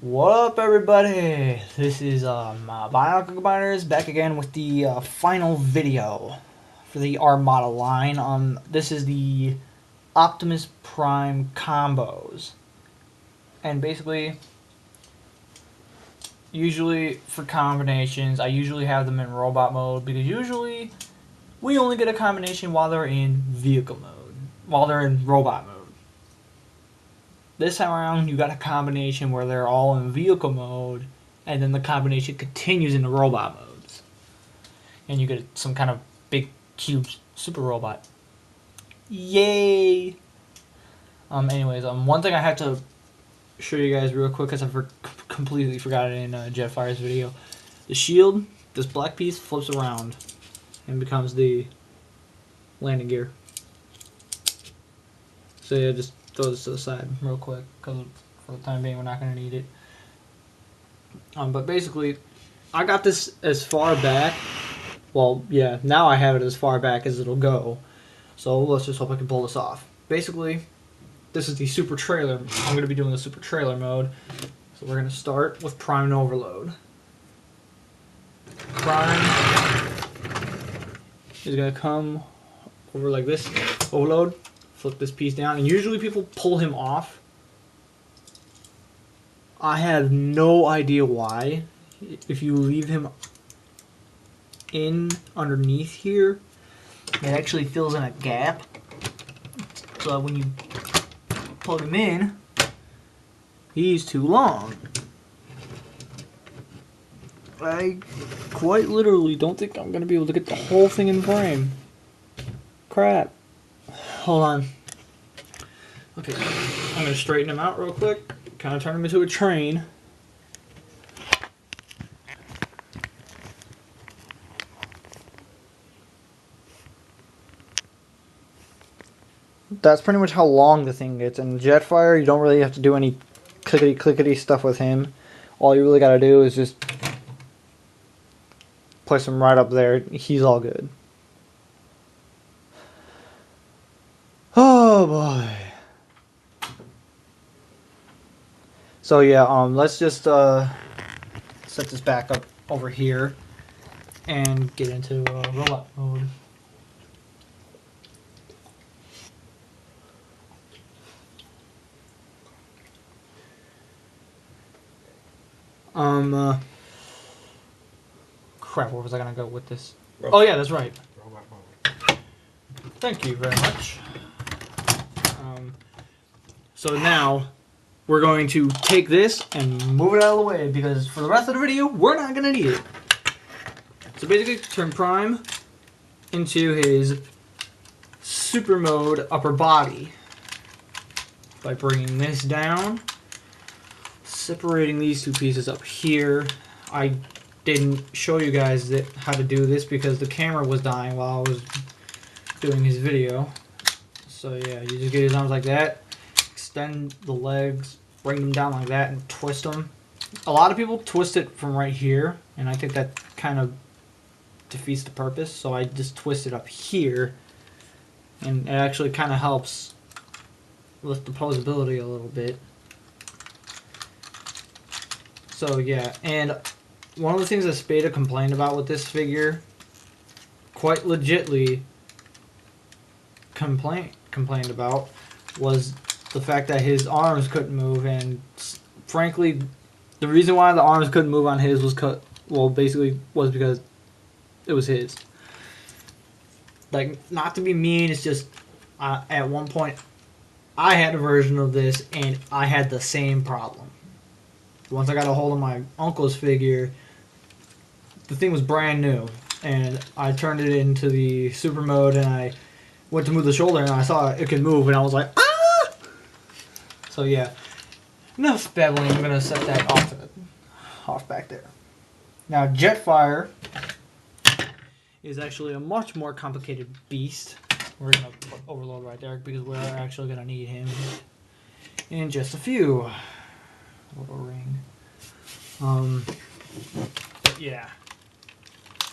What up, everybody? This is Bionicle Combiners back again with the final video for the Armada line. This is the Optimus Prime combos, and basically, usually for combinations, I usually have them in robot mode because usually we only get a combination while they're in vehicle mode, while they're in robot mode. This time around, you got a combination where they're all in vehicle mode, and then the combination continues into robot modes. And you get some kind of big, huge super robot. Yay! Anyways, one thing I have to show you guys real quick, because I completely forgot it in Jetfire's video. The shield, this black piece, flips around and becomes the landing gear. So yeah, just throw this to the side real quick, because for the time being we're not going to need it. But basically, I got this as far back. Well, yeah, now I have it as far back as it'll go. So let's just hope I can pull this off. Basically, this is the super trailer. I'm going to be doing the super trailer mode. So we're going to start with Prime and Overload. Prime is going to come over like this. Overload. Flip this piece down, and usually people pull him off. I have no idea why. If you leave him in underneath here, it actually fills in a gap. So when you plug him in, he's too long. I quite literally don't think I'm going to be able to get the whole thing in frame. Crap. Hold on. Okay, I'm going to straighten him out real quick. Kind of turn him into a train. That's pretty much how long the thing gets. And Jetfire, you don't really have to do any clickety stuff with him. All you really got to do is just place him right up there. He's all good. Oh boy. So yeah, let's just set this back up over here and get into robot mode. Crap, where was I gonna go with this? Oh yeah, that's right. Robot mode. Thank you very much. So now we're going to take this and move it out of the way, because for the rest of the video, we're not going to need it. So basically, turn Prime into his super mode upper body by bringing this down, separating these two pieces up here. I didn't show you guys how to do this because the camera was dying while I was doing his video. So yeah, you just get his arms like that. Extend the legs, bring them down like that, and twist them. A lot of people twist it from right here, and I think that kind of defeats the purpose, so I just twist it up here, and it actually kind of helps with the posability a little bit. So yeah, and one of the things that Spada complained about with this figure, quite legitly complained about, was the fact that his arms couldn't move. And frankly, the reason why the arms couldn't move on his was was because it was his. Like, not to be mean, it's just at one point I had a version of this and I had the same problem. Once I got a hold of my uncle's figure, the thing was brand new, and I turned it into the super mode, and I went to move the shoulder, and I saw it could move, and I was like, ah! So yeah, enough babbling. I'm gonna set that off back there. Now Jetfire is actually a much more complicated beast. We're gonna put Overload right there because we're actually gonna need him in just a few. Little ring. But yeah,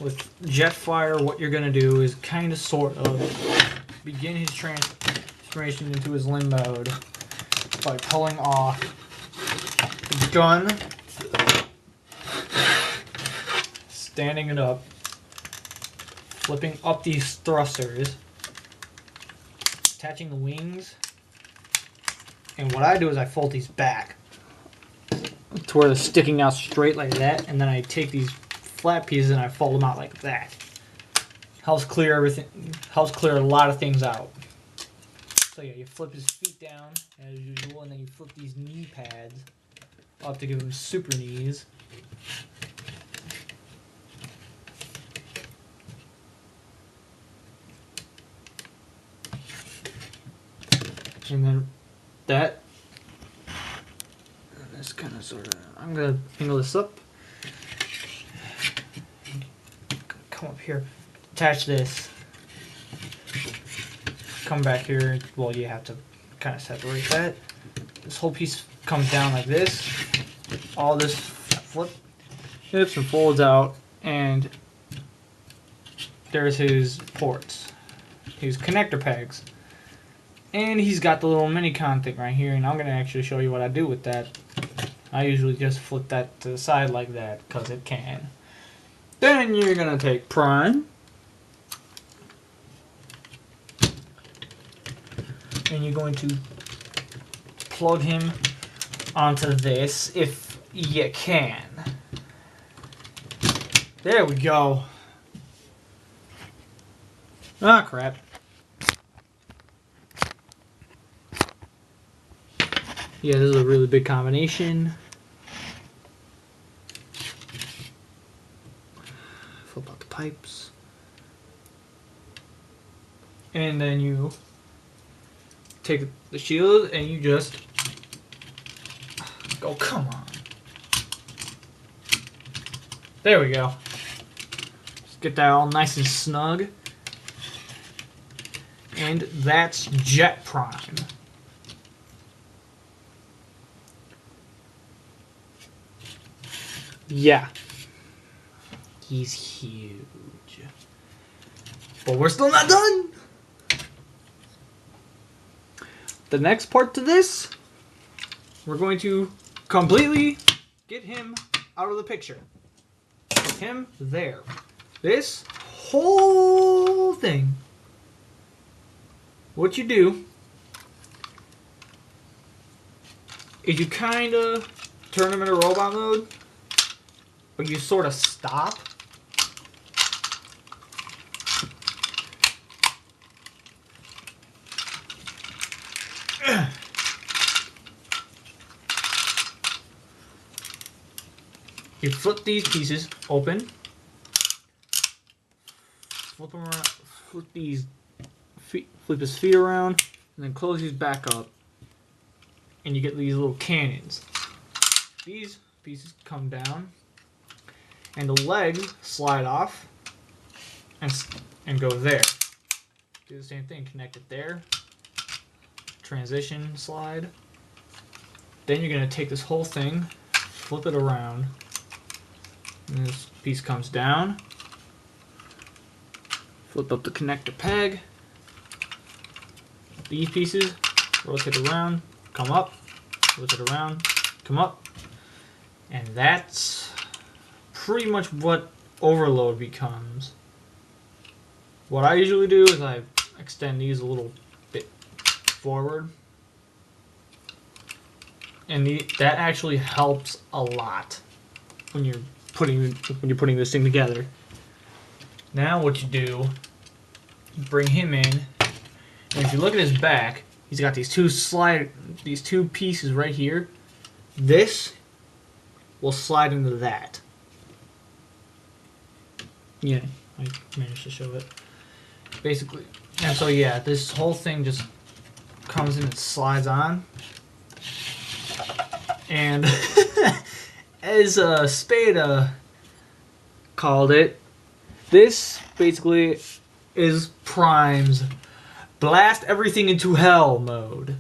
with Jetfire, what you're gonna do is kind of sort of begin his transformation into his limb mode by pulling off gun, standing it up, flipping up these thrusters, attaching the wings, and what I do is I fold these back to where they're sticking out straight like that, and then I take these flat pieces and I fold them out like that. Helps clear everything. Helps clear a lot of things out. So yeah, you flip his feet down as usual, and then you flip these knee pads up to give him super knees. And then that. This kind of sort of. I'm gonna angle this up. Come up here. Attach this. Come back here. Well, you have to kind of separate that. This whole piece comes down like this. All this flips and folds out, and there's his ports, his connector pegs, and he's got the little mini-con thing right here. And I'm gonna actually show you what I do with that. I usually just flip that to the side like that because it can. Then you're gonna take prime. And you're going to plug him onto this if you can. There we go. Ah, crap. Yeah, this is a really big combination. Flip out the pipes. And then you take the shield and you just go, come on. There we go. Just get that all nice and snug. And that's Jet Prime. Yeah. He's huge. But we're still not done! The next part to this, we're going to completely get him out of the picture. Put him there. This whole thing, what you do is you kind of turn him into robot mode, but you sort of stop. You flip these pieces open, flip them around, flip his feet around, and then close these back up, and you get these little cannons. These pieces come down, and the legs slide off, and go there. Do the same thing, connect it there, transition slide. Then you're going to take this whole thing, flip it around, and this piece comes down, flip up the connector peg, these pieces, rotate around, come up, rotate around, come up, and that's pretty much what overload becomes. What I usually do is I extend these a little bit forward, and that actually helps a lot when you're putting this thing together. Now what you do, you bring him in, and if you look at his back, he's got these two pieces right here. This will slide into that. Yeah, I managed to show it. Basically, and so yeah, this whole thing just comes in and slides on. And as Spada called it, this basically is Prime's blast everything into hell mode.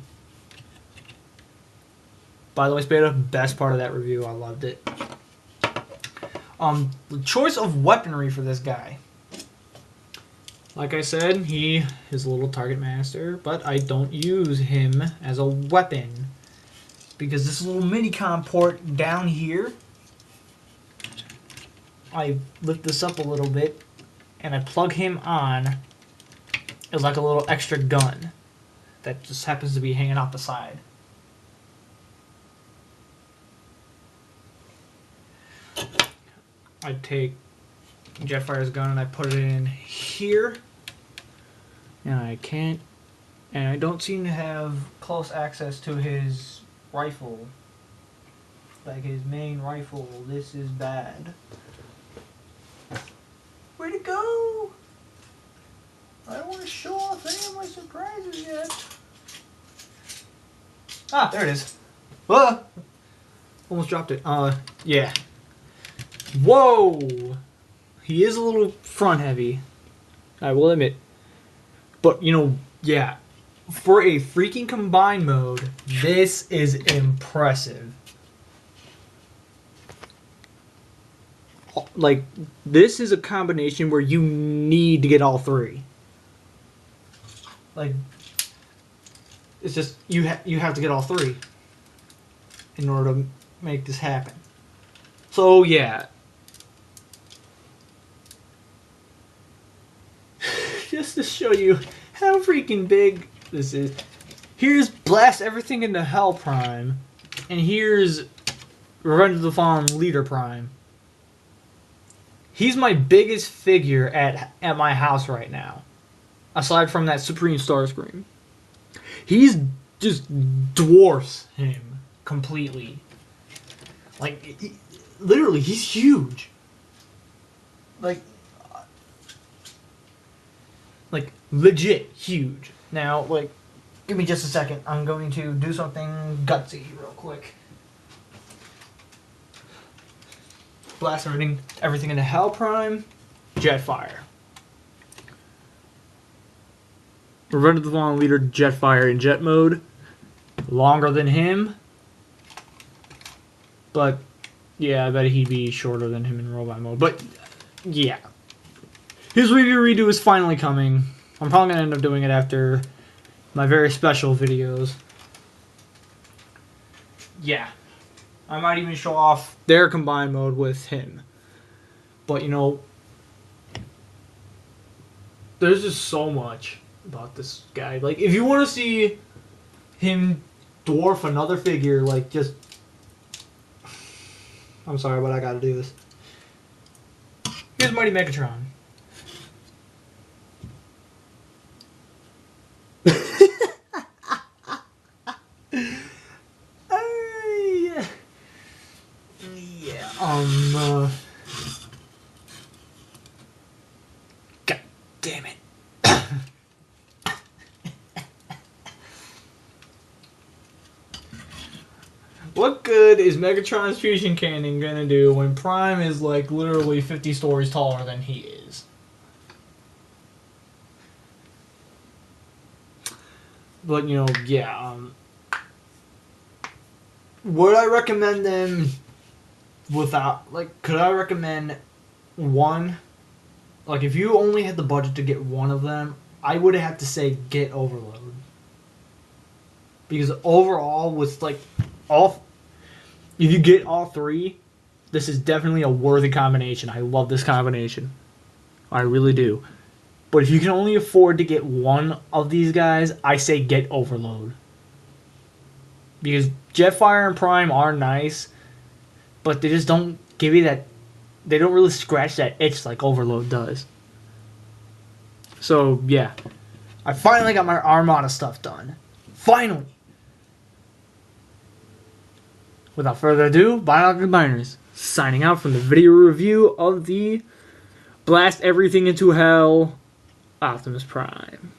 By the way, Spada, best part of that review, I loved it. The choice of weaponry for this guy. Like I said, he is a little target master, but I don't use him as a weapon. because this little mini-com port down here, I lift this up a little bit and I plug him on as like a little extra gun that just happens to be hanging out the side. I take Jetfire's gun and I put it in here, and I don't seem to have close access to his rifle, like his main rifle. This is bad. Where'd it go? I don't want to show off any of my surprises yet. Ah, there it is. Ah! Almost dropped it. Yeah. Whoa! He is a little front heavy, I will admit. But, you know, yeah. For a freaking combined mode, this is impressive. Like, this is a combination where you need to get all three. Like, it's just, you have to get all three in order to make this happen. So, yeah. Just to show you how freaking big this is. Here's Blast Everything into Hell Prime. And here's Revenge of the Fallen Leader Prime. He's my biggest figure at my house right now. Aside from that Supreme Starscream. He's just dwarfs him completely. Like, literally, he's huge. Like, legit huge. Now, like, give me just a second. I'm going to do something gutsy real quick. Blast everything into Hell Prime. Jetfire. Revenge of the Fallen Leader, Jetfire in jet mode. Longer than him. But, yeah, I bet he'd be shorter than him in robot mode. But, yeah. His review redo is finally coming. I'm probably going to end up doing it after my very special videos. Yeah. I might even show off their combined mode with him. But, you know, there's just so much about this guy. Like, if you want to see him dwarf another figure, like, just... I'm sorry, but I gotta do this. Here's Mighty Megatron. God damn it. What good is Megatron's fusion cannon gonna do when Prime is like literally 50 stories taller than he is? But, you know, yeah, would I recommend them without, like, could I recommend one? Like, if you only had the budget to get one of them, I would have to say get Overload. Because overall, with, like, if you get all three, this is definitely a worthy combination. I love this combination. I really do. But if you can only afford to get one of these guys, I say get Overload. Because Jetfire and Prime are nice, but they just don't give you that... They don't really scratch that itch like Overload does. So, yeah. I finally got my Armada stuff done. Finally! Without further ado, Binocular Combiners, signing out from the video review of the Blast Everything into Hell Optimus Prime.